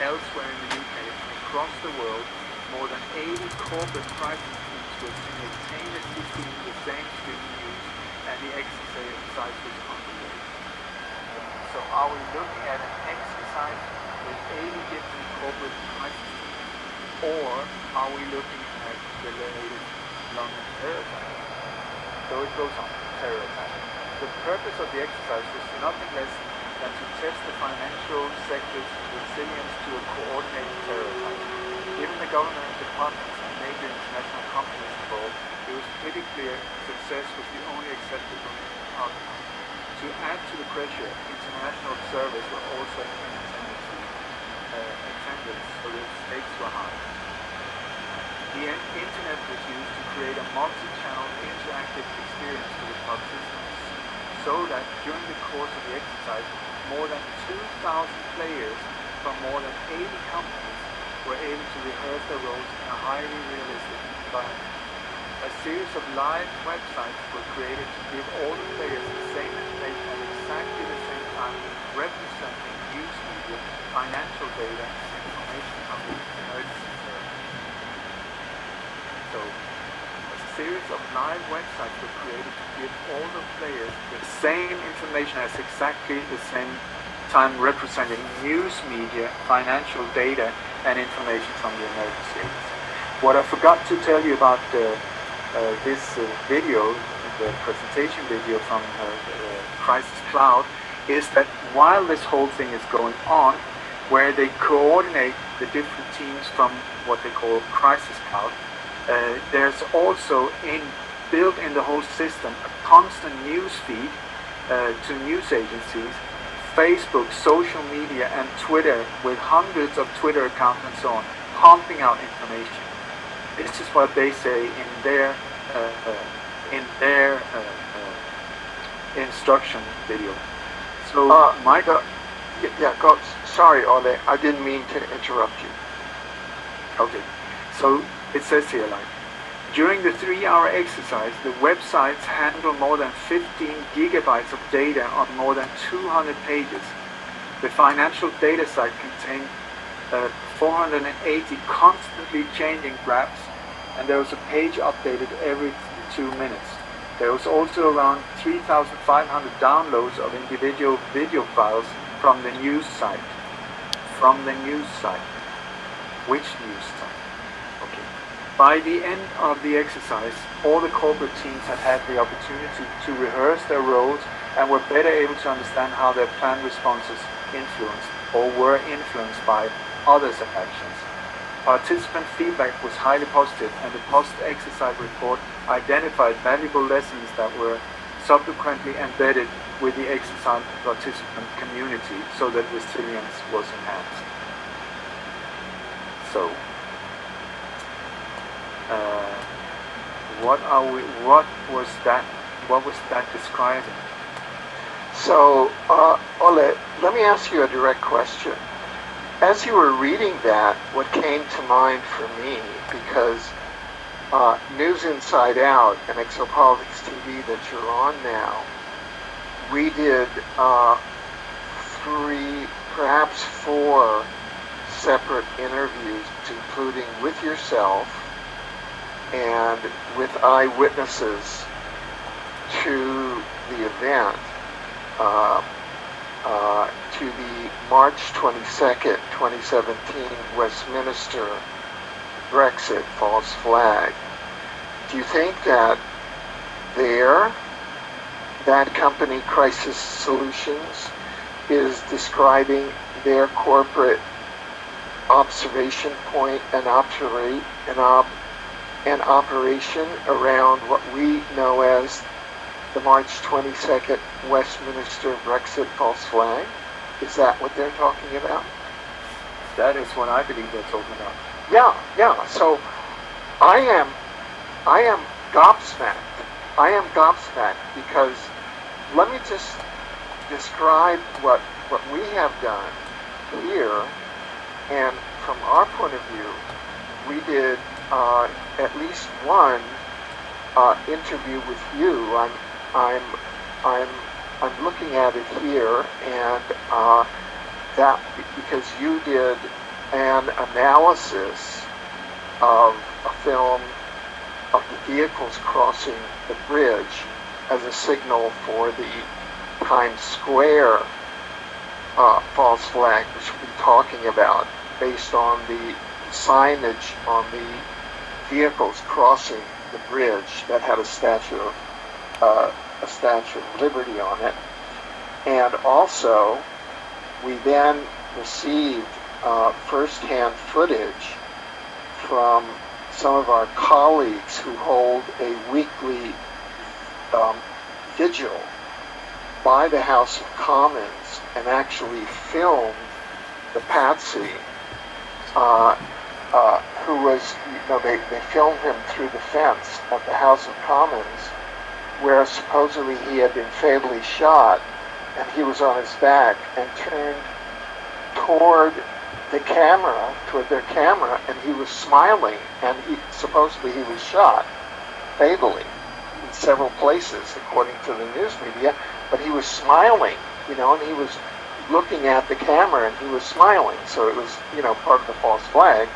Elsewhere in the UK and across the world, more than 80 corporate crisis teams were simultaneously seeing the same streaming news, and the exercise was underway. So are we looking at an exercise with 80 different corporate crisis teams, or are we looking at the latest London terror attack? So it goes on, terror attack. The purpose of the exercise was nothing less than to test the financial sector's resilience to a coordinated terror attack. Given the government departments and major international companies involved, it was pretty clear success was the only acceptable outcome. To add to the pressure, international observers were also in attendance, so the stakes were high. The internet was used to create a multi-channel interactive experience for the participants, so that during the course of the exercise, more than 2,000 players from more than 80 companies were able to rehearse their roles in a highly realistic environment. A series of live websites were created to give all the players the same information at exactly the same time, representing news media, financial data, and information from the emergency service. So, a series of live websites were created to give all the players the same information at exactly the same time, representing news media, financial data, and information from the emergency agency. What I forgot to tell you about this video, the presentation video from Crisis Cloud, is that while this whole thing is going on, where they coordinate the different teams from what they call Crisis Cloud, there's also built in the whole system a constant news feed to news agencies, Facebook, social media, and Twitter, with hundreds of Twitter accounts and so on, pumping out information. This is what they say in their instruction video. So, sorry, Ole, I didn't mean to interrupt you. Okay, so it says here, like, during the 3-hour exercise, the websites handle more than 15 gigabytes of data on more than 200 pages. The financial data site contained 480 constantly changing graphs, and there was a page updated every 2 minutes. There was also around 3,500 downloads of individual video files from the news site. Which news site? Okay. By the end of the exercise, all the corporate teams had the opportunity to rehearse their roles and were better able to understand how their planned responses influenced or were influenced by others' actions. Participant feedback was highly positive, and the post-exercise report identified valuable lessons that were subsequently embedded with the exercise participant community so that resilience was enhanced. So, what was that describing? So, Ole, let me ask you a direct question. As you were reading that, what came to mind for me, because News Inside Out and Exopolitics TV that you're on now, we did 3, perhaps 4 separate interviews, including with yourself and with eyewitnesses to the event, to the March 22nd, 2017 Westminster Brexit false flag. Do you think that that company, Crisis Solutions, is describing their corporate observation point and operation around what we know as the March 22nd Westminster Brexit false flag? Is that what they're talking about? That is what I believe they're talking about. Yeah. So I am gobsmacked. I am gobsmacked because let me just describe what we have done here, and from our point of view, we did at least one interview with you. I'm looking at it here, and that because you did an analysis of a film of the vehicles crossing the bridge as a signal for the Times Square false flag, which we'll be talking about, based on the signage on the vehicles crossing the bridge that had a Statue of Liberty on it. And also, we then received first-hand footage from some of our colleagues who hold a weekly vigil by the House of Commons and actually filmed the Patsy, who was, they filmed him through the fence at the House of Commons, where supposedly he had been fatally shot, and he was on his back and turned toward their camera, and he was smiling, and supposedly he was shot fatally in several places, according to the news media, but he was smiling, and he was looking at the camera, and he was smiling, so it was, part of the false flag,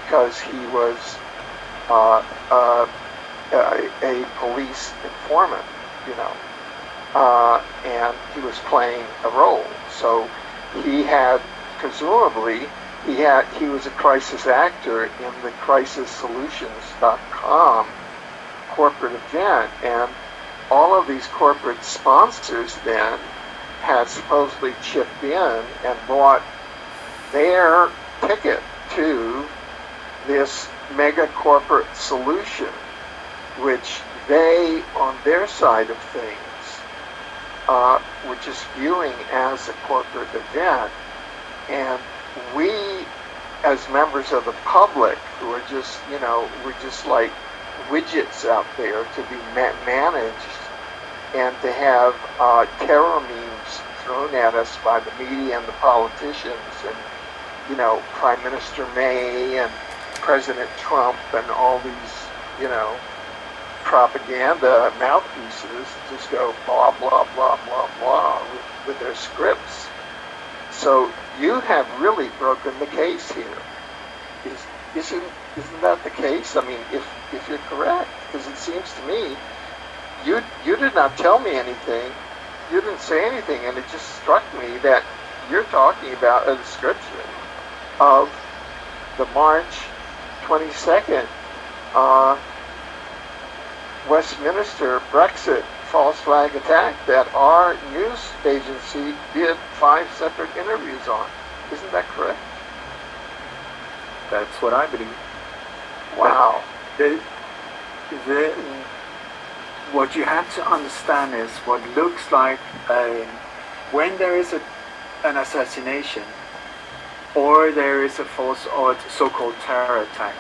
because he was a police informant, and he was playing a role. So he had, presumably, he was a crisis actor in the crisissolutions.com corporate event, and all of these corporate sponsors then had supposedly chipped in and bought their ticket to this mega corporate solution, which they, on their side of things, were just viewing as a corporate event. And we, as members of the public, who are just, we're just like widgets out there to be managed, and to have terror memes thrown at us by the media and the politicians, and Prime Minister May and President Trump and all these propaganda mouthpieces just go blah blah blah blah blah with their scripts. So you have really broken the case here. Isn't that the case? I mean, if you're correct, because it seems to me you did not tell me anything, you didn't say anything, and it just struck me that you're talking about a description of the March 22nd Westminster Brexit false flag attack that our news agency did 5 separate interviews on. Isn't that correct? That's what I believe. Wow. What you have to understand is what looks like when there is an assassination, or there is a false or so-called terror attack,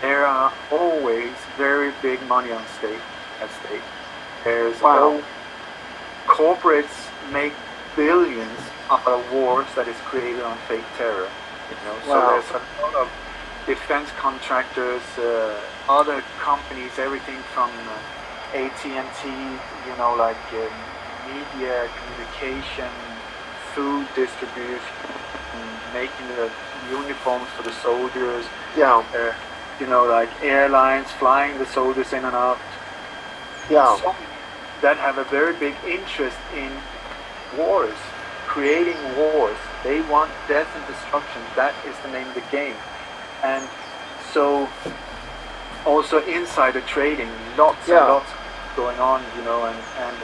there are always very big money at stake. There's corporates make billions out of wars that is created on fake terror. So there's a lot of defense contractors, other companies, everything from AT&T, like media, communication, food distribution, making the uniforms for the soldiers. Like airlines flying the soldiers in and out. Some that have a very big interest in wars, creating wars. They want death and destruction. That is the name of the game. And so also insider trading, lots and lots going on, and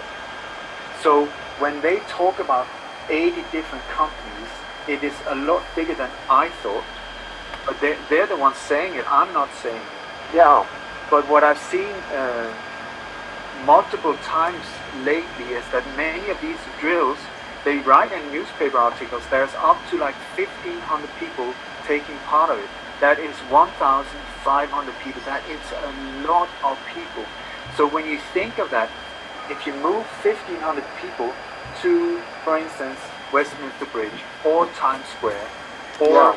so when they talk about 80 different companies, it is a lot bigger than I thought. But they're the ones saying it. I'm not saying it. But what I've seen multiple times lately is that many of these drills, they write in newspaper articles, there's up to like 1,500 people taking part of it. That is 1,500 people. That is a lot of people. So when you think of that, if you move 1,500 people to, for instance, Westminster Bridge or Times Square or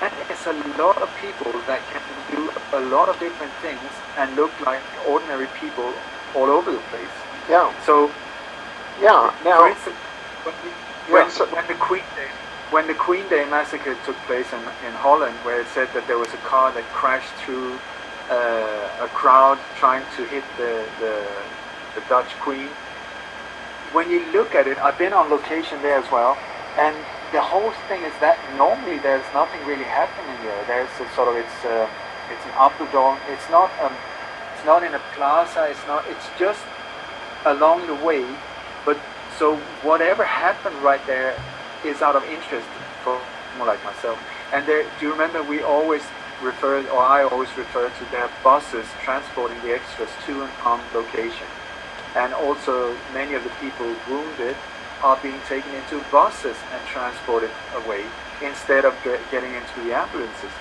that is a lot of people that can do a lot of different things and look like ordinary people all over the place. So now, for instance, Yeah, when the Queen Day massacre took place in Holland, where it said that there was a car that crashed through a crowd trying to hit the Dutch Queen. When you look at it, I've been on location there as well, and the whole thing is that normally there's nothing really happening there. There's a sort of it's an upper dome. It's not in a plaza. It's just along the way. But so whatever happened right there is out of interest for more like myself. And there, do you remember I always refer to their buses transporting the extras to and from location. And also many of the people wounded are being taken into buses and transported away instead of getting into the ambulances.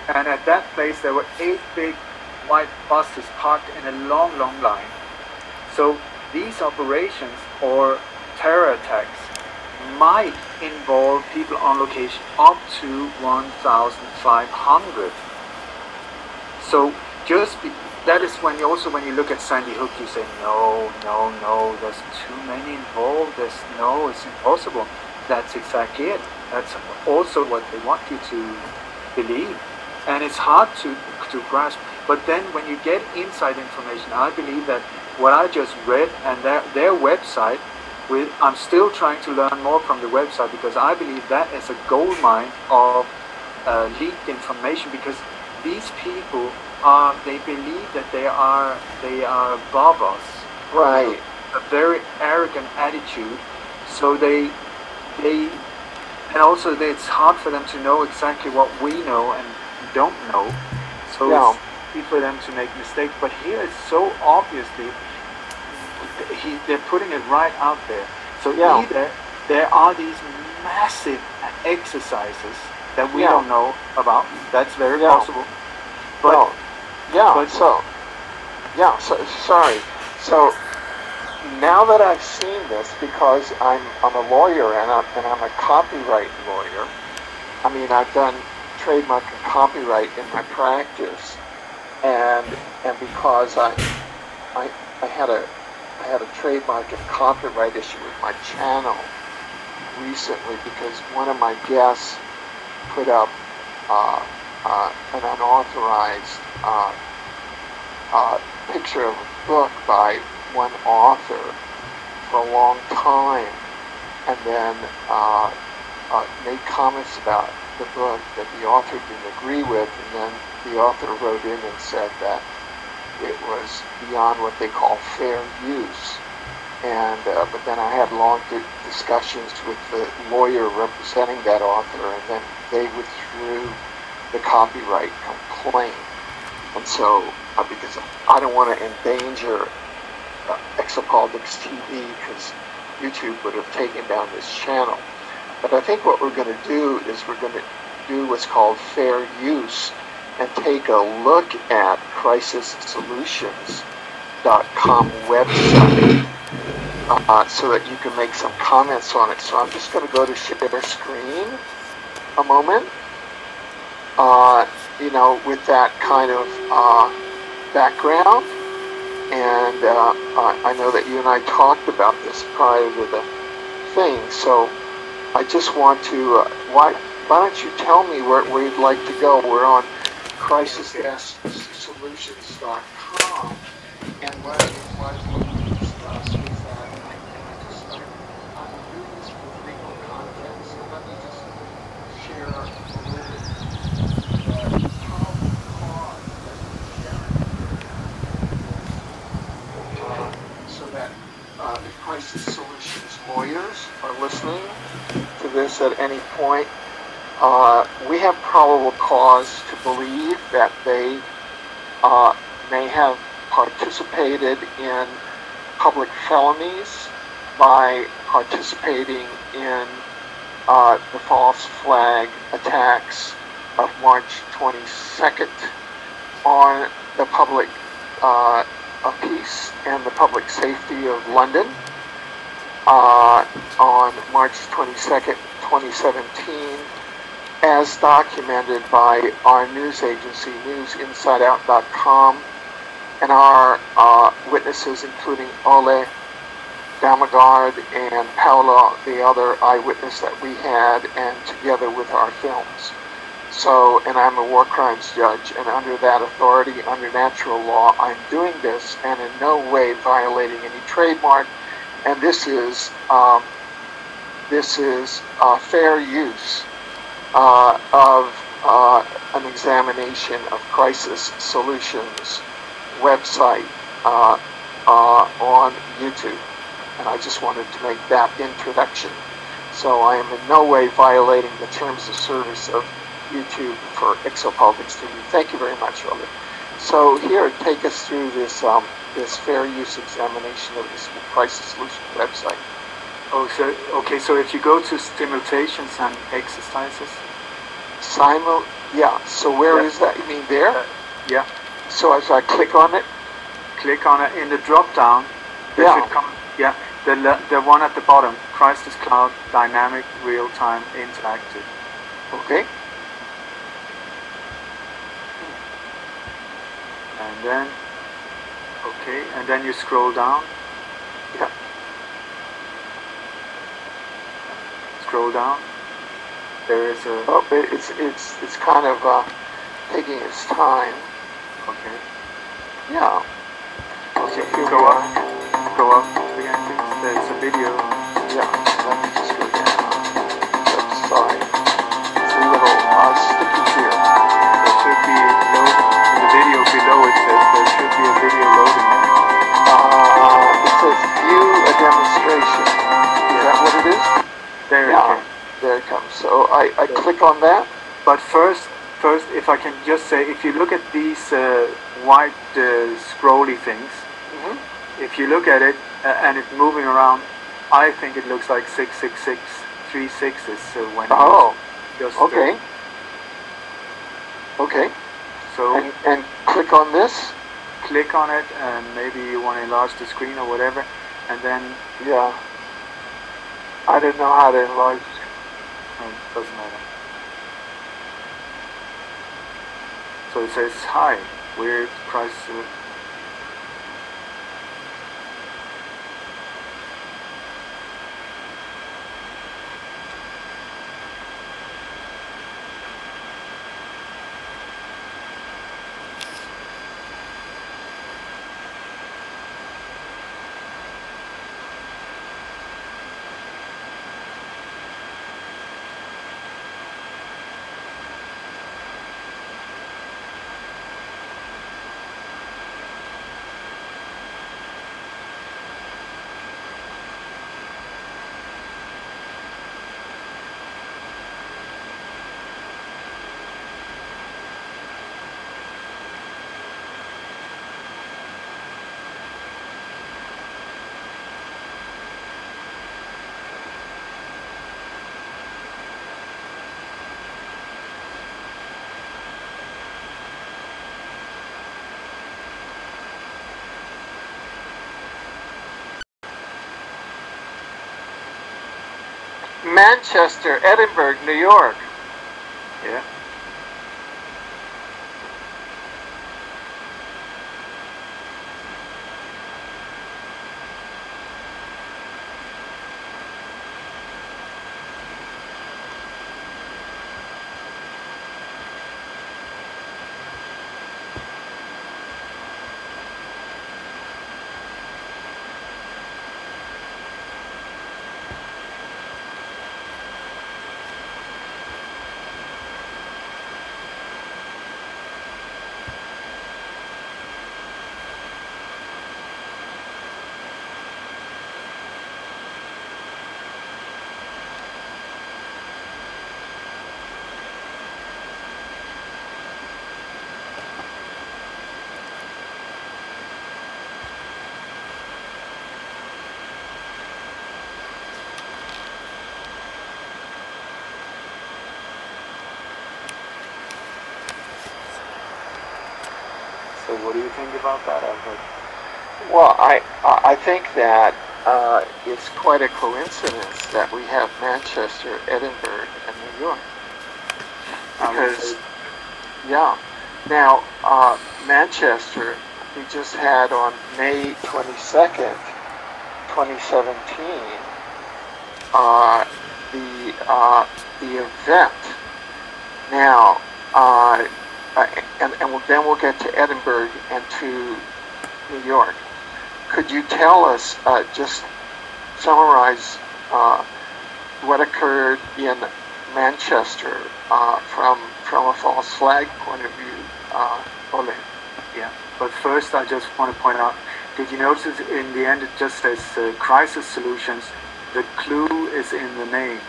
And at that place there were 8 big white buses parked in a long line. So these operations or terror attacks might involve people on location up to 1,500. So that is when you look at Sandy Hook, you say, no, there's too many involved, it's impossible. That's exactly it. That's also what they want you to believe. And it's hard to grasp. But then when you get inside information, I believe that what I just read and their website, I'm still trying to learn more from the website, because I believe that is a gold mine of leaked information, because these people they believe that they are above us. Right. A very arrogant attitude. So they and also it's hard for them to know exactly what we know and don't know. So it's easy for them to make mistakes. But here it's so obviously they're putting it right out there. So either there are these massive exercises that we don't know about. That's very possible. But sorry. So now that I've seen this, because I'm a lawyer and I'm a copyright lawyer. I mean, I've done trademark and copyright in my practice, and because I had a trademark and copyright issue with my channel recently, because one of my guests put up an unauthorized picture of a book by one author for a long time, and then made comments about the book that the author didn't agree with, and then the author wrote in and said that it was beyond what they call fair use. And but then I had long discussions with the lawyer representing that author, and then they withdrew the copyright complaint. And so, because I don't want to endanger Exopolitics TV, because YouTube would have taken down this channel. But I think what we're going to do is we're going to do what's called fair use and take a look at CrisisSolutions.com website so that you can make some comments on it. So I'm just going to go to share screen a moment. With that kind of background, and I know that you and I talked about this prior to the thing, so I just want to, why don't you tell me where you'd like to go? We're on crisis-solutions.com, and what I want to discuss is that I'm doing this for legal content, so let me just share a little bit. So that the crisis solutions lawyers are listening to this at any point, we have probable cause to believe that they may have participated in public felonies by participating in the false flag attacks of March 22nd on the public peace and the public safety of London on March 22nd, 2017, as documented by our news agency, newsinsideout.com, and our witnesses, including Olle Dammegard and Paula, the other eyewitness that we had, and together with our films. So, and I'm a war crimes judge, and under that authority, under natural law, I'm doing this, and in no way violating any trademark. And this is fair use of an examination of Crisis Solutions website on YouTube. And I just wanted to make that introduction. So I am in no way violating the terms of service of YouTube for Exopolitics TV. Thank you very much, Olle. So here, take us through this this fair use examination of this Crisis Solutions website. Oh, so okay. So if you go to stimulations and exercises. Yeah. So where is that? You mean there? Yeah. So as I click on it. Click on it in the drop down. There should come. Yeah. The one at the bottom. Crisis Cloud Dynamic Real Time Interactive. Okay. And then, okay, and then you scroll down. Yeah. Scroll down. There is a. Oh, it's kind of taking its time. Okay. Yeah. Okay. Go up again, please. There's a video. Yeah. Let me just go down. Website. It's a little sticky here. There should be loading. In the video below it says there should be a video loading. It says view a demonstration. Is that what it is? There it came. There it comes. So I click on that. But first, if I can just say, if you look at these white scrolly things, if you look at it and it's moving around, I think it looks like 666 3 sixes. So when just okay. Okay. So and click on this. Click on it, and maybe you want to enlarge the screen or whatever, and then I don't know how to enlarge. No, it doesn't matter. So it says hi. Weird price. Manchester, Edinburgh, New York. Yeah. So what do you think about that, Alfred? Well, I think that it's quite a coincidence that we have Manchester, Edinburgh, and New York. Because, now, Manchester, we just had on May 22nd, 2017, the event now, then we'll get to Edinburgh and to New York. Could you tell us, just summarize what occurred in Manchester from a false flag point of view, Ole? Yeah, but first I just want to point out, did you notice in the end it just says crisis solutions? The clue is in the name.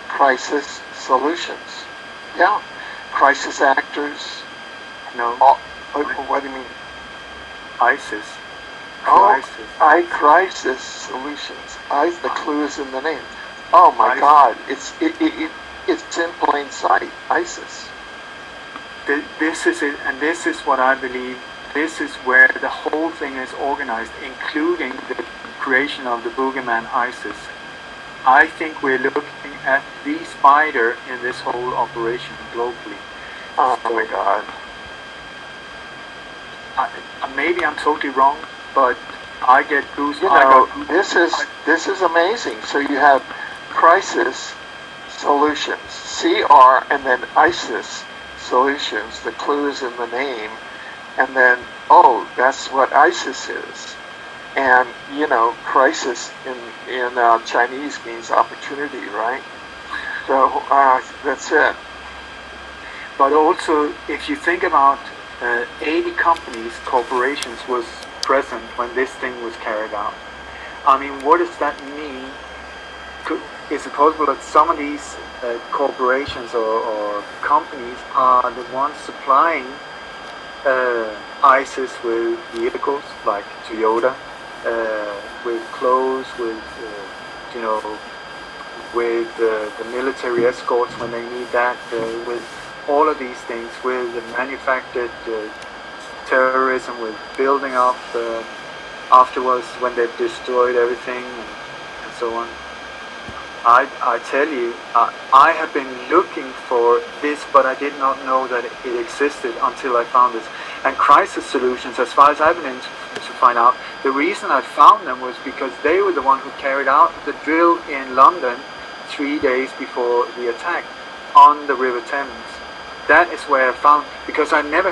Crisis solutions. Yeah. Crisis actors. No. What do you mean? ISIS. Crisis. Crisis solutions. The clue is in the name. Oh my ISIS. God! It's in plain sight. ISIS. This is it, and this is what I believe. This is where the whole thing is organized, including the creation of the boogeyman ISIS. I think we're looking at the spider in this whole operation globally. Oh my God. Maybe I'm totally wrong, but I get goosebumps. You know, this is amazing. So you have crisis solutions, CR, and then ISIS solutions. The clue is in the name, and then that's what ISIS is. And you know, crisis in Chinese means opportunity, right? So that's it. But also, if you think about 80 companies, corporations was present when this thing was carried out. I mean, what does that mean? Is it possible that some of these corporations or companies are the ones supplying ISIS with vehicles like Toyota, with clothes, with with the military escorts when they need that, with all of these things, with the manufactured terrorism, with building up afterwards when they've destroyed everything and so on. I tell you, I have been looking for this, but I did not know that it existed until I found this. And crisis solutions, as far as I've been able to find out, the reason I found them was because they were the one who carried out the drill in London 3 days before the attack on the River Thames. That is where I found, because I never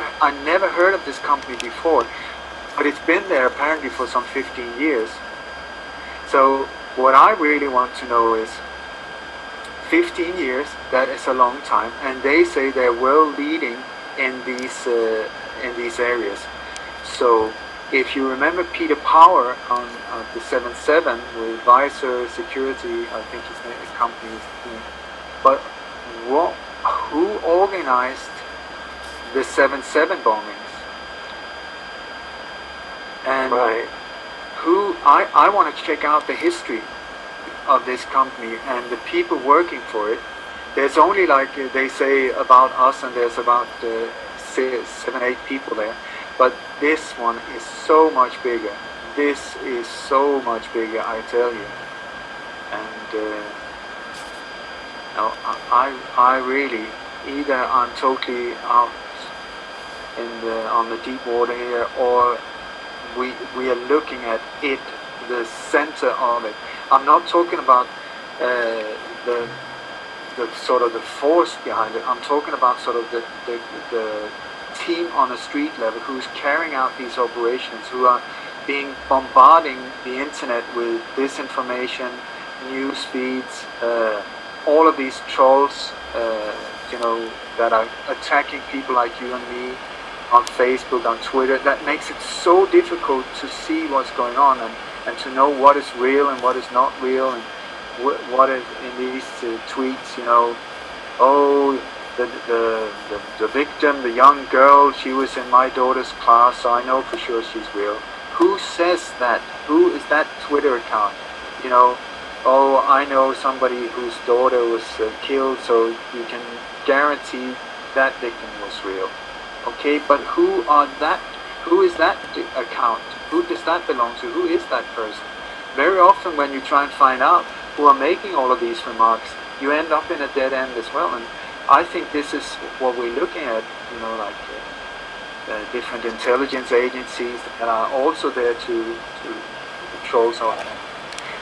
heard of this company before, but it's been there apparently for some 15 years. So what I really want to know is, 15 years, that is a long time, and they say they're world leading in these areas. So if you remember Peter Power on the 7/7 with Visor Security, I think his name, the company's name. But who organized the 7/7 bombings? And right. I want to check out the history of this company and the people working for it. There's only, like they say about us, and there's about 7-8 people there, but this one is so much bigger. This is so much bigger, I tell you. And no, I really, either I'm totally out on the deep water here, or we are looking at it, the center of it. I'm not talking about the sort of the force behind it. I'm talking about sort of the team on a street level who's carrying out these operations, who are bombarding the internet with disinformation, news feeds, all of these trolls, that are attacking people like you and me on Facebook, on Twitter. That makes it so difficult to see what's going on and to know what is real and what is not real, and what is in these tweets. The victim, the young girl, she was in my daughter's class, so I know for sure she's real. Who says that? Who is that Twitter account? I know somebody whose daughter was killed, so you can guarantee that victim was real. Okay, but who is that account? Who does that belong to? Who is that person? Very often when you try and find out who are making all of these remarks, you end up in a dead end as well. And I think this is what we're looking at, different intelligence agencies that are also there to control zone.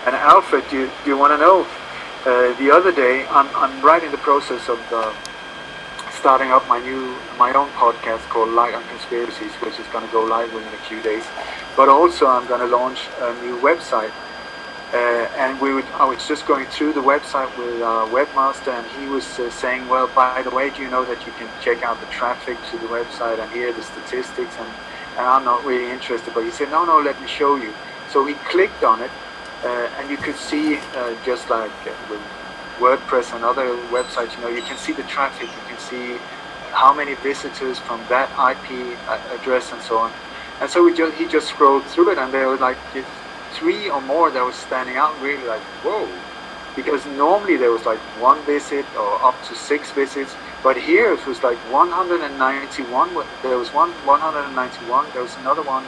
And Alfred, do you want to know? The other day, I'm right in the process of starting up my own podcast called Light on Conspiracies, which is going to go live within a few days. But also, I'm going to launch a new website. And I was just going through the website with our webmaster, and he was saying, well, by the way, do you know that you can check out the traffic to the website and hear the statistics? And I'm not really interested, but he said, no, let me show you. So he clicked on it, and you could see, just like with WordPress and other websites, you can see the traffic, you can see how many visitors from that IP address and so on. And so he just scrolled through it, and there were like 3 or more that was standing out, really like, whoa, because normally there was like 1 visit or up to 6 visits, but here it was like 191. There was 191, there was another one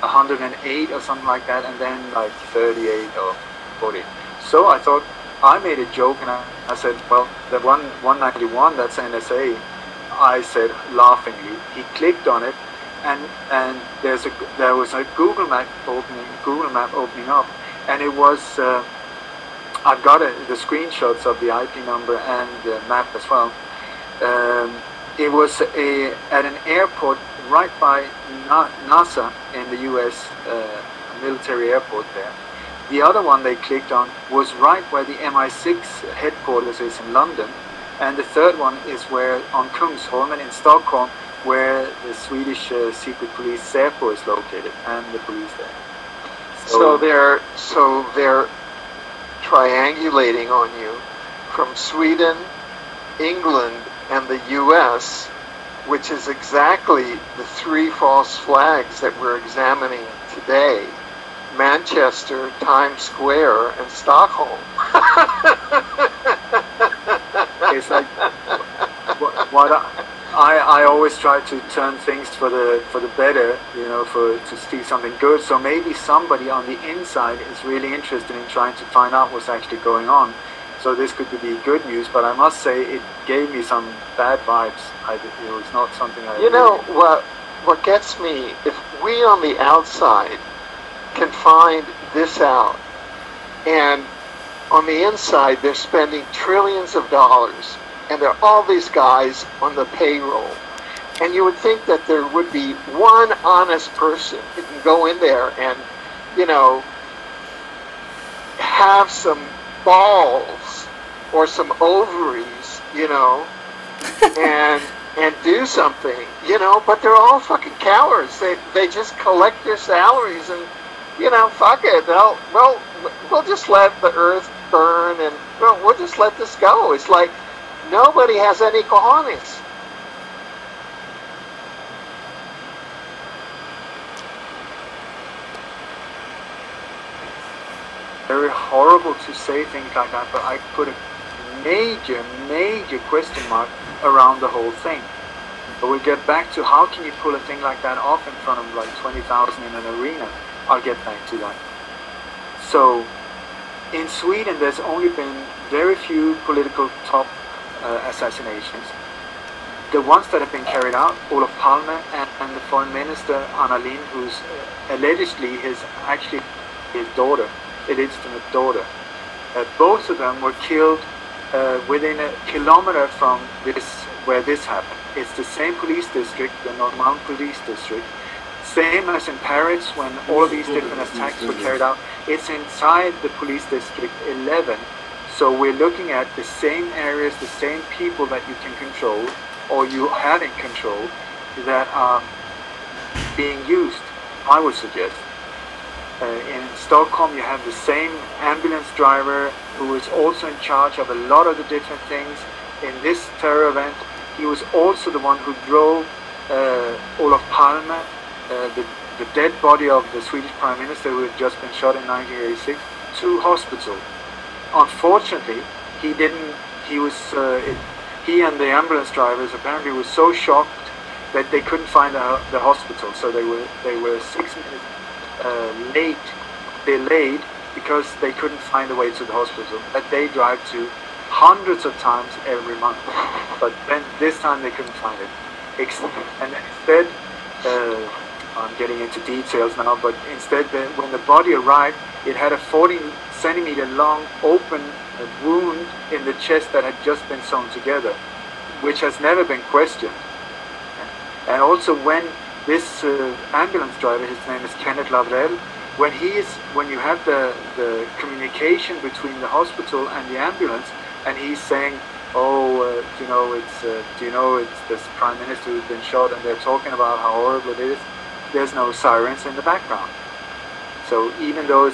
108 or something like that, and then like 38 or 40. So I thought, I made a joke, and I said, well, the 191, that's NSA. I said laughingly. He clicked on it, and there was a Google Map opening up, and it was I've got the screenshots of the IP number and the map as well. It was at an airport right by NASA in the US, a military airport there. The other one they clicked on was right where the MI6 headquarters is in London, and the third one is where on Kungsholmen in Stockholm, where the Swedish secret police Säpo is located, and the police there. So they're triangulating on you from Sweden, England, and the U.S., which is exactly the 3 false flags that we're examining today: Manchester, Times Square, and Stockholm. It's like what I always try to turn things for the better, to see something good. So maybe somebody on the inside is really interested in trying to find out what's actually going on. So this could be good news, but I must say it gave me some bad vibes. It was not something I. What gets me, if we on the outside can find this out, and on the inside they're spending trillions of dollars, and there are all these guys on the payroll, and you would think that there would be one honest person who can go in there and, have some balls or some ovaries, and do something, but they're all fucking cowards. They just collect their salaries and, fuck it. We'll just let the earth burn, and we'll just let this go. It's like nobody has any cojones. Very horrible to say things like that, but I put a major question mark around the whole thing. But we get back to how can you pull a thing like that off in front of like 20,000 in an arena? I'll get back to that. So in Sweden, there's only been very few political top assassinations. The ones that have been carried out, Olof Palme and the foreign minister Anna Lindh, who's allegedly his daughter, illegitimate daughter. Both of them were killed within a kilometer from where this happened. It's the same police district, the Normal police district, same as in Paris when all of these different attacks were carried out. It's inside the police district 11. So we're looking at the same areas, the same people that you can control, or you have in control, that are being used, I would suggest. In Stockholm, you have the same ambulance driver who is also in charge of a lot of the different things. In this terror event, he was also the one who drove Olof Palme, the dead body of the Swedish Prime Minister who had just been shot in 1986, to hospital. Unfortunately, he and the ambulance drivers apparently were so shocked that they couldn't find the hospital, so they were 6 minutes delayed because they couldn't find a way to the hospital that they drive to hundreds of times every month, but then this time they couldn't find it. And instead, I'm getting into details now, but instead, when the body arrived, it had a 40 centimeter long open wound in the chest that had just been sewn together, which has never been questioned. And also, when this ambulance driver, his name is Kenneth Lavrel, when you have the communication between the hospital and the ambulance, and he's saying, oh, do you know it's this prime minister who's been shot, and they're talking about how horrible it is, there's no sirens in the background. So even though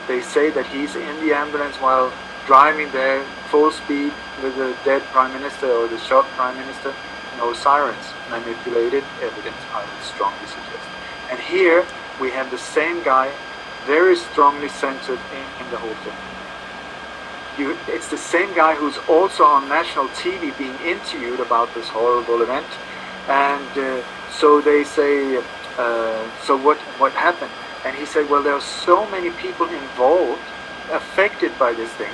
they say that he's in the ambulance while driving there full speed with the dead prime minister or the shot prime minister, no sirens. Manipulated evidence, I would strongly suggest. And here we have the same guy, very strongly centered in the whole thing. It's the same guy who's also on national TV being interviewed about this horrible event. And so they say, so what happened? And he said, well, there are so many people involved, affected by this thing.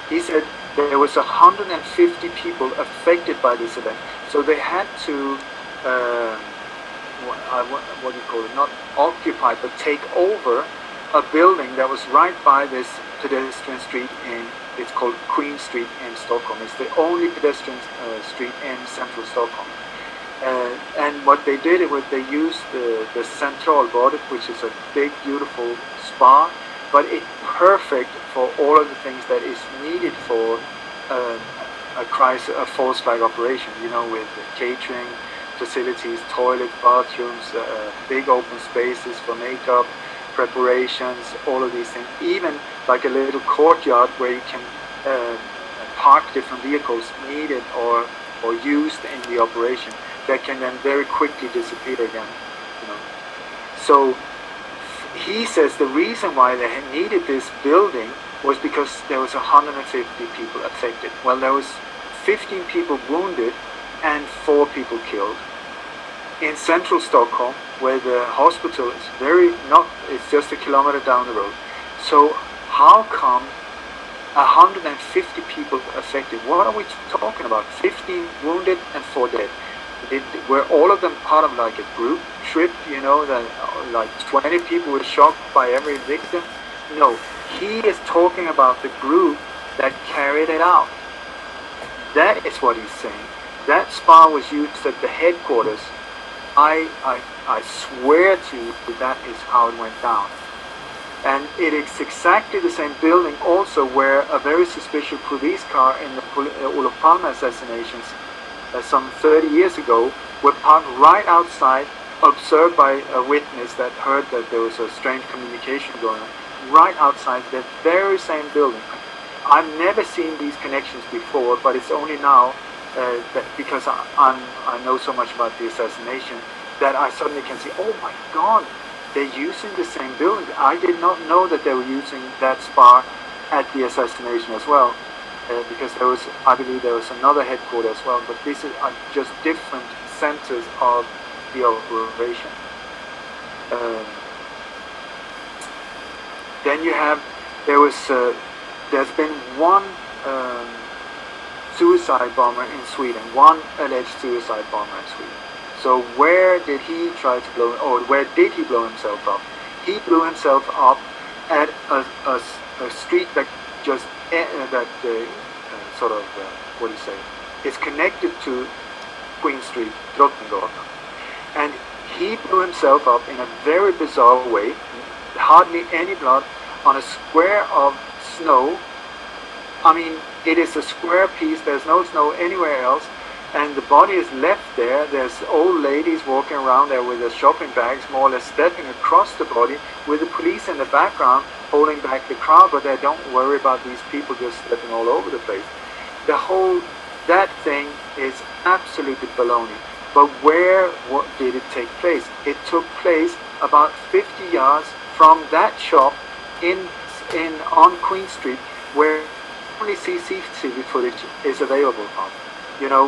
He said there was 150 people affected by this event. So they had to, what do you call it, not occupy, but take over a building that was right by this pedestrian street it's called Queen Street in Stockholm. It's the only pedestrian street in central Stockholm. And what they did was they used the Centralbadet, which is a big, beautiful spa, but it's perfect for all of the things that is needed for a false flag operation, with catering facilities, toilet, bathrooms, big open spaces for makeup, preparations, all of these things, even like a little courtyard where you can park different vehicles needed or used in the operation that can then very quickly disappear again. So he says the reason why they needed this building was because there was 150 people affected. Well, there was 15 people wounded and 4 people killed. In central Stockholm, where the hospital is it's just a kilometer down the road. So how come 150 people affected? What are we talking about? 15 wounded and 4 dead. Were all of them part of like a group trip, that like 20 people were shocked by every victim? No, he is talking about the group that carried it out. That is what he's saying. That spa was used at the headquarters. I swear to you that is how it went down. And it is exactly the same building also where a very suspicious police car in the Olle Palme assassinations some 30 years ago were parked right outside, observed by a witness that heard that there was a strange communication going on, right outside the very same building. I've never seen these connections before, but it's only now that because I know so much about the assassination that I suddenly can see, oh my God, they're using the same building. I did not know that they were using that spa at the assassination as well. Because I believe there was another headquarters as well, but these are just different centers of the operation. Then you have, there's been one suicide bomber in Sweden, one alleged suicide bomber in Sweden. So where did he try to blow, or where did he blow himself up? He blew himself up at a street that just what do you say? It's connected to Queen Street, Drottninggatan, and he blew himself up in a very bizarre way. Hardly any blood on a square of snow. I mean, it is a square piece. There's no snow anywhere else, and the body is left there. There's old ladies walking around there with their shopping bags, more or less stepping across the body, with the police in the background holding back the crowd, but they don't worry about these people just stepping all over the place. That thing is absolutely baloney. But what did it take place? It took place about 50 yards from that shop on Queen Street, where only CCTV footage is available on.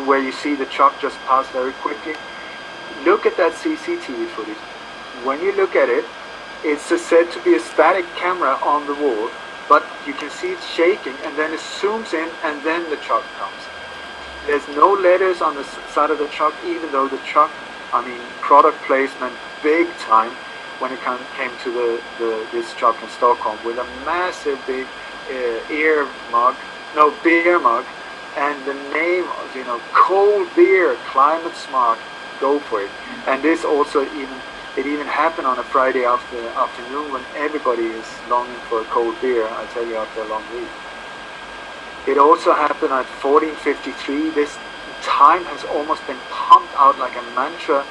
Where you see the truck just pass very quickly. Look at that CCTV footage. When you look at it, it's said to be a static camera on the wall, but you can see it shaking, and then it zooms in, and then the truck comes. There's no letters on the side of the truck, even though the truck I mean, product placement big time when it came to this truck in Stockholm, with a massive big beer mug, and the name of, you know, cold beer, climate smart, go for it. And this also even happened on a Friday afternoon when everybody is longing for a cold beer, I tell you, after a long week. It also happened at 14:53. This time has almost been pumped out like a mantra.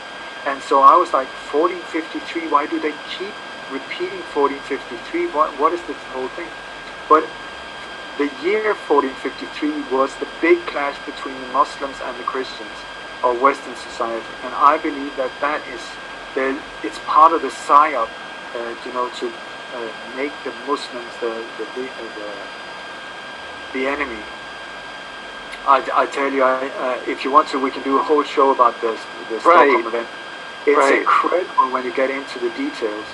And so I was like, 14:53, why do they keep repeating 14:53? What is this whole thing? But the year 14:53 was the big clash between the Muslims and the Christians of Western society. And I believe that it's part of the psyop, you know, to make the Muslims the enemy. I tell you, if you want to, we can do a whole show about the Stockholm event. It's incredible when you get into the details.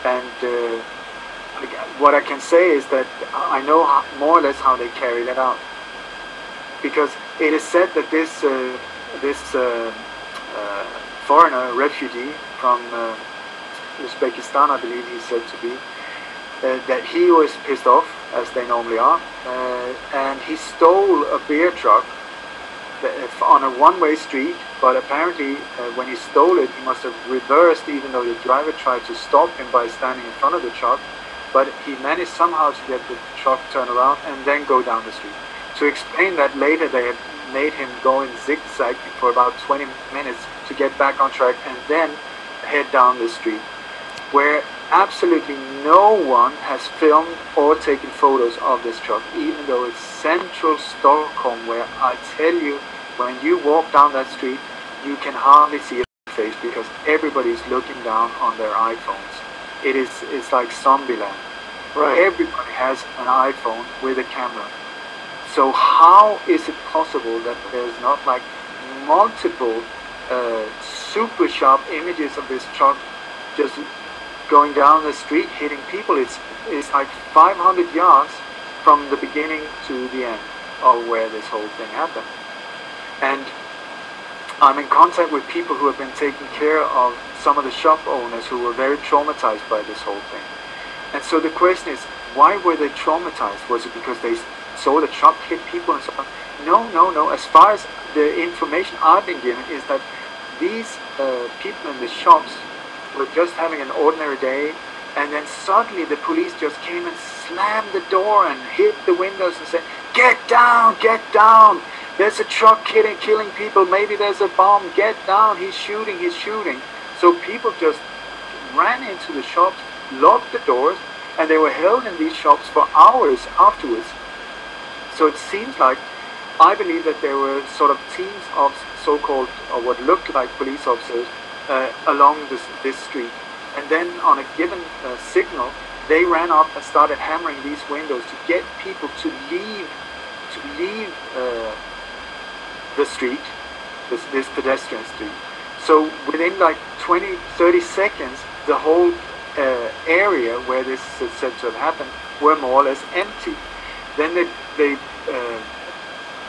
And what I can say is that I know more or less how they carried it out. Because it is said that this foreigner, refugee from Uzbekistan, I believe he's said to be, that he was pissed off, as they normally are, and he stole a beer truck on a one-way street, but apparently when he stole it, he must have reversed, even though the driver tried to stop him by standing in front of the truck, but he managed somehow to get the truck turned around and then go down the street. To explain that, later they had made him go in zigzag for about 20 minutes to get back on track and then head down the street, where absolutely no one has filmed or taken photos of this truck, even though it's central Stockholm, where I tell you, when you walk down that street, you can hardly see a face because everybody's looking down on their iPhones. It's like Zombieland. Right. Everybody has an iPhone with a camera. So how is it possible that there's not like multiple super sharp images of this truck just going down the street, hitting people? It's like 500 yards from the beginning to the end of where this whole thing happened. And I'm in contact with people who have been taking care of some of the shop owners who were very traumatized by this whole thing. And so the question is, why were they traumatized? Was it because they saw the truck hit people and so on? No. As far as the information I've been given is that these people in the shops were just having an ordinary day, and then suddenly the police just came and slammed the door and hit the windows and said, "Get down, get down! There's a truck killing people, maybe there's a bomb, get down, he's shooting. So people just ran into the shops, locked the doors, and they were held in these shops for hours afterwards. So it seems like, I believe that there were sort of teams of so-called, or what looked like police officers along this street. And then on a given signal, they ran up and started hammering these windows to get people to leave the street, this pedestrian street. So within like 20-30 seconds, the whole area where this is said to have happened were more or less empty. Then they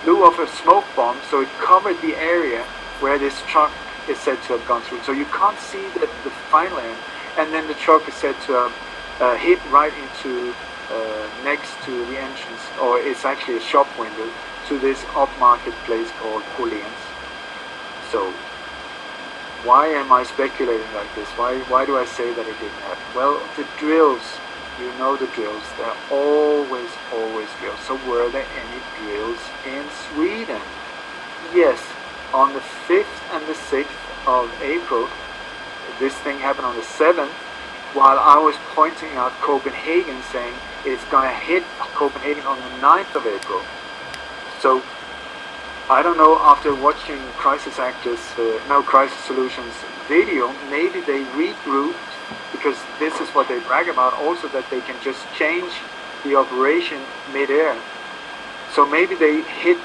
blew off a smoke bomb, so it covered the area where this truck is said to have gone through. So you can't see the final end. And then the truck is said to have hit right into next to the entrance, or it's actually a shop window, to this upmarket place called Åhléns. So why am I speculating like this? Why do I say that it didn't happen? Well, the drills, you know the drills, there are always drills. So were there any drills in Sweden? Yes, on the 5th and the 6th of April, this thing happened on the 7th, while I was pointing out Copenhagen, saying it's going to hit Copenhagen on the 9th of April. So I don't know, after watching Crisis Solutions video, maybe they regrouped, because this is what they brag about also, that they can just change the operation mid-air. So maybe they hit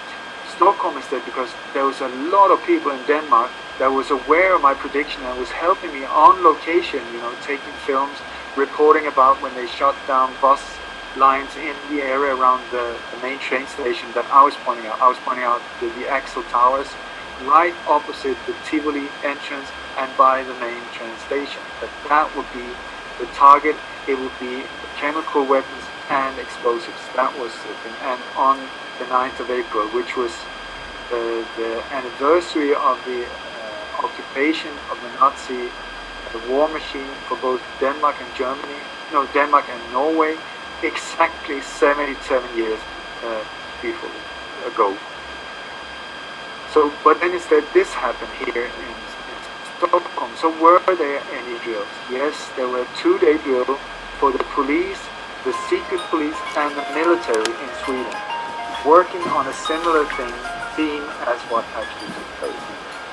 Stockholm instead, because there was a lot of people in Denmark that was aware of my prediction and was helping me on location, you know, taking films, reporting about when they shut down bus lines in the area around the main train station that I was pointing out. I was pointing out the Axel Towers right opposite the Tivoli entrance and by the main train station. That would be the target. It would be chemical weapons and explosives. That was the thing. And on the 9th of April, which was the anniversary of the occupation of the Nazi war machine for both Denmark and Germany, no, Denmark and Norway, exactly 77 years ago. So, but then instead this happened here in Stockholm. So were there any drills? Yes, there were a 2-day drill for the police, the secret police and the military in Sweden, working on a similar theme as what actually took place.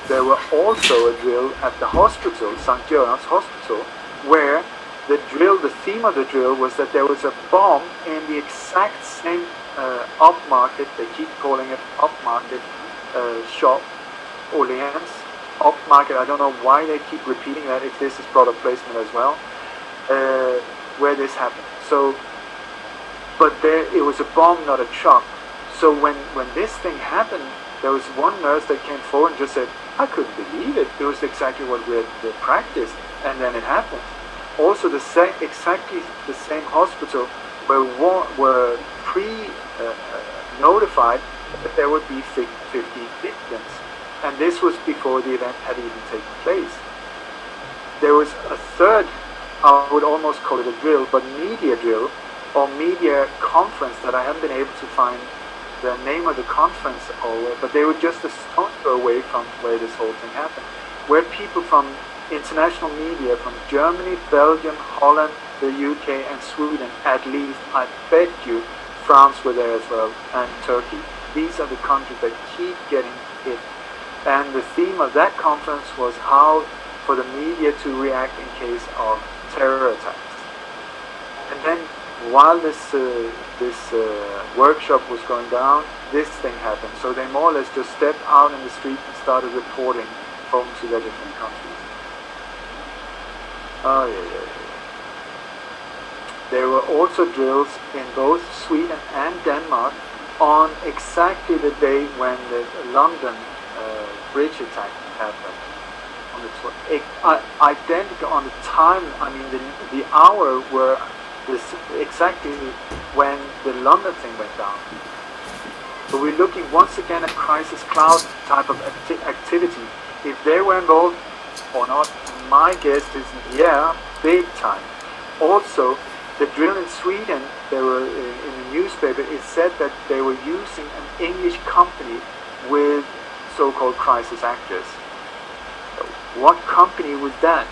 There were also a drill at the hospital, St. Göran's Hospital, where the theme of the drill was that there was a bomb in the exact same upmarket, they keep calling it upmarket shop, Orleans, upmarket, I don't know why they keep repeating that, if this is product placement as well, where this happened. So, but there, it was a bomb, not a truck. So when this thing happened, there was one nurse that came forward and just said, I couldn't believe it. It was exactly what we had practiced, and then it happened. Also, exactly the same hospital were notified that there would be 50 victims, and this was before the event had even taken place. There was a third, I would almost call it a drill, but media drill or media conference that I haven't been able to find the name of the conference, but they were just a stone throw away from where this whole thing happened, where people from international media, from Germany, Belgium, Holland, the UK and Sweden, at least, I bet you, France were there as well, and Turkey. These are the countries that keep getting hit. And the theme of that conference was how for the media to react in case of terror attacks. And then while this workshop was going down, this thing happened. So they more or less just stepped out in the street and started reporting home to their different countries. Oh yeah. There were also drills in both Sweden and Denmark on exactly the day when the London bridge attack happened. On the identical on the time, I mean the hour were exactly when the London thing went down. So we're looking once again at crisis cloud type of activity. If they were involved or not, my guess is yeah, big time. Also, the drill in Sweden, they were in the newspaper, it said that they were using an English company with so-called crisis actors. What company was that?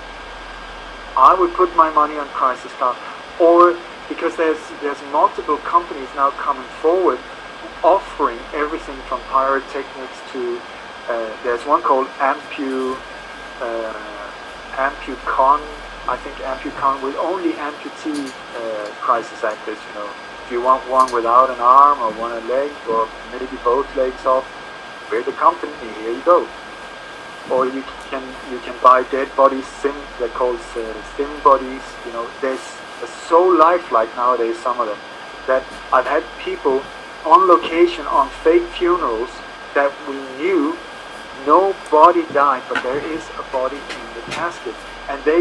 I would put my money on Crisis Cloud, or because there's multiple companies now coming forward offering everything from pyrotechnics to there's one called AmpuCon, I think AmpuCon, with only amputee crisis actors. You know, if you want one without an arm or one a leg or maybe both legs off, we're the company. Here you go. Or you can buy dead bodies, they're called sim bodies. You know, they're so lifelike nowadays, some of them, that I've had people on location on fake funerals that we knew no body died, but there is a body in the casket, and they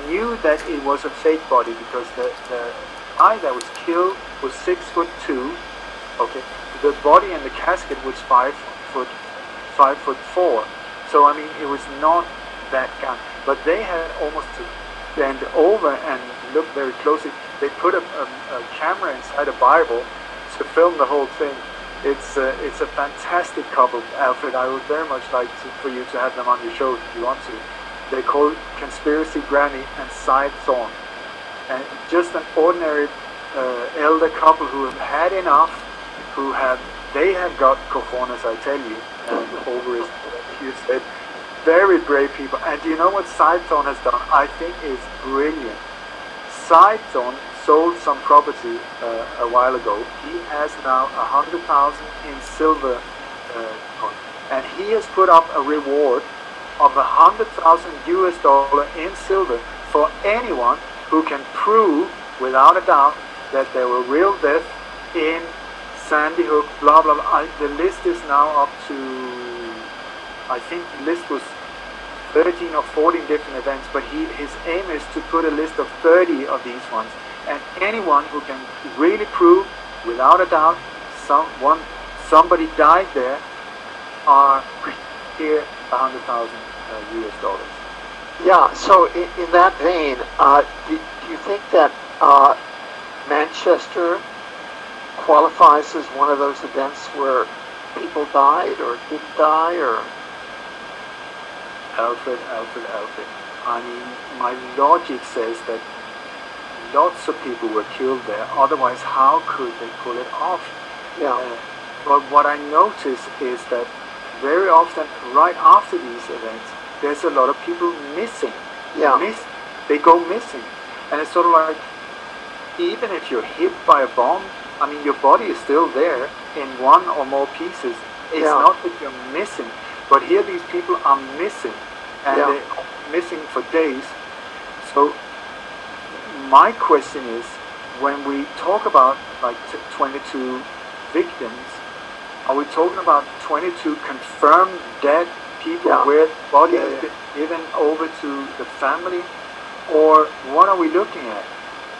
knew that it was a fake body because the guy that was killed was 6'2". Okay, the body in the casket was 5'4". So I mean, it was not that guy, but they had almost to bend over and look very closely. They put a camera inside a Bible to film the whole thing. It's a fantastic couple, Alfred. I would very much like for you to have them on your show if you want to. They call Conspiracy Granny and Side Thorn, and just an ordinary elder couple who have had enough, they have got cojones, I tell you, and over his, you said, very brave people. And do you know what Sidethorn has done? I think is brilliant. Sidethorn sold some property a while ago. He has now 100,000 in silver coin, and he has put up a reward of $100,000 in silver for anyone who can prove without a doubt that there were real deaths in Sandy Hook, blah blah blah. The list is now up to I think the list was 13 or 14 different events, but his aim is to put a list of 30 of these ones, and anyone who can really prove without a doubt somebody died there are here $100,000 US. Yeah, so in that vein, do you think that Manchester qualifies as one of those events where people died or didn't die, or? Alfred. I mean, my logic says that lots of people were killed there. Otherwise, how could they pull it off? Yeah. But what I notice is that very often, right after these events, there's a lot of people missing. Yeah. They go missing, and it's sort of like, even if you're hit by a bomb, I mean, your body is still there in one or more pieces. It's not that you're missing, but here these people are missing, and they're missing for days. So my question is, when we talk about like 22 victims, are we talking about 22 confirmed dead people where the body has been given over to the family, or what are we looking at?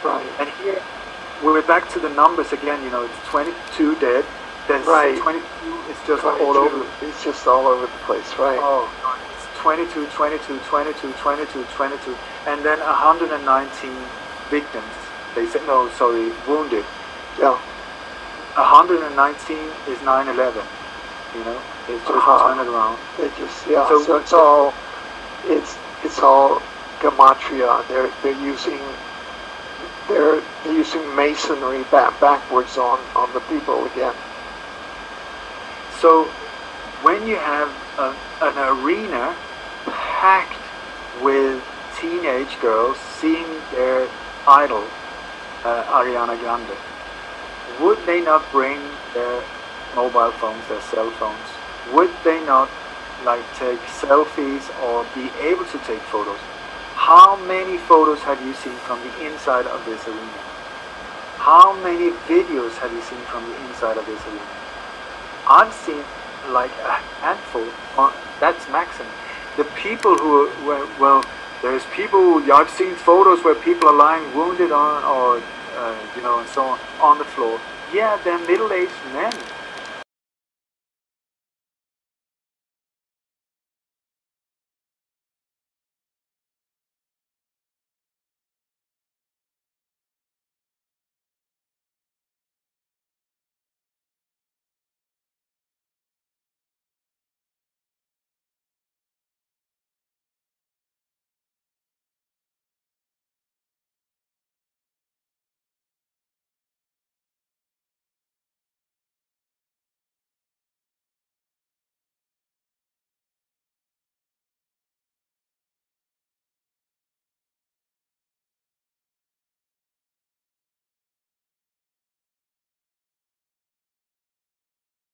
Right. And here we're back to the numbers again. You know, it's 22 dead. There's 22. It's just 22, all over. It's just all over the place, right? Oh, it's 22, 22, 22, 22, 22, and then 119 victims. They said no, sorry, wounded. Yeah. 119 is 9/11. You know, it's just turn it around. It just so it's all gematria. They're using masonry backwards on the people again. So when you have an arena packed with teenage girls seeing their idol, Ariana Grande, would they not bring their mobile phones, their cell phones? Would they not like take selfies or be able to take photos? How many photos have you seen from the inside of this arena? How many videos have you seen from the inside of this arena? I've seen like a handful. That's maximum. The people who were, well, there's people, I've seen photos where people are lying wounded on, or you know, and so on the floor. Yeah, they're middle-aged men.